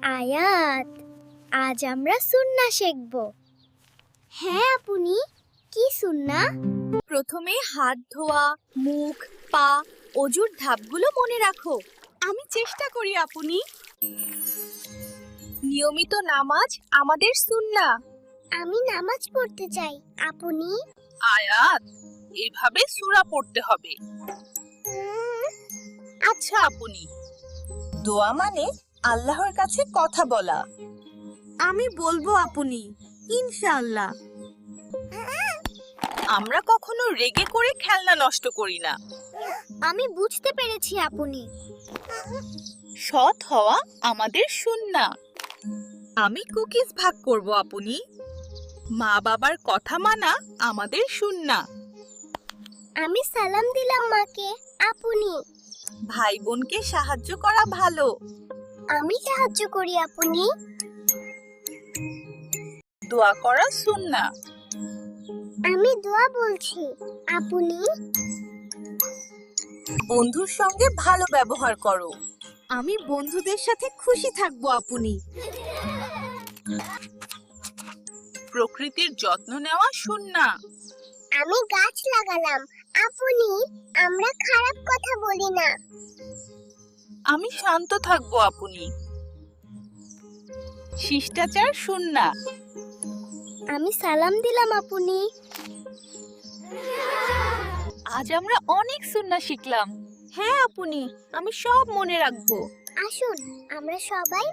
আয়াত, আজ আমরা সুন্নাহ শিখব। হ্যাঁ আপনি, কি সুন্নাহ? প্রথমে হাত ধোয়া, মুখ, পা, অজুর ধাপগুলো মনে রাখো। আমি চেষ্টা করি আপনি। নিয়মিত নামাজ আমাদের সুন্নাহ। আমি নামাজ পড়তে চাই আপনি। আয়াত, এভাবে সূরা পড়তে হবে। আচ্ছা আপনি। দোয়া মানে আল্লাহর কাছে কথা বলা। আমি বলবো আপনি, ইনশাআল্লাহ। আমরা কখনো রেগে করে খেলনা নষ্ট করি না। আমি বুঝতে পেরেছি আপনি। সৎ হওয়া আমাদের সুন্নাহ। আমি কুকিজ ভাগ করব আপনি। মা বাবার কথা মানা আমাদের সুন্নাহ। আমি সালাম দিলাম মাকে আপনি। ভাই বোনকে সাহায্য করা ভালো। আমি সাহায্য করি আপনি। দোয়া করা সুন্নাহ। আমি দোয়া বলছি আপনি। বন্ধুর সঙ্গে ভালো ব্যবহার করো। আমি বন্ধুদের সাথে খুশি থাকবো আপনি। প্রকৃতির যত্ন নেওয়া সুন্নাহ। আমি গাছ লাগালাম আপনি। আমরা খারাপ কথা বলি না। আমি শান্ত থাকবো আপনি। শিষ্টাচার সুন্নাহ। আমি সালাম দিলাম আপনি। আজ আমরা অনেক সুন্নাহ শিখলাম। হ্যাঁ আপনি, আমি সব মনে রাখবো। আসুন আমরা সবাই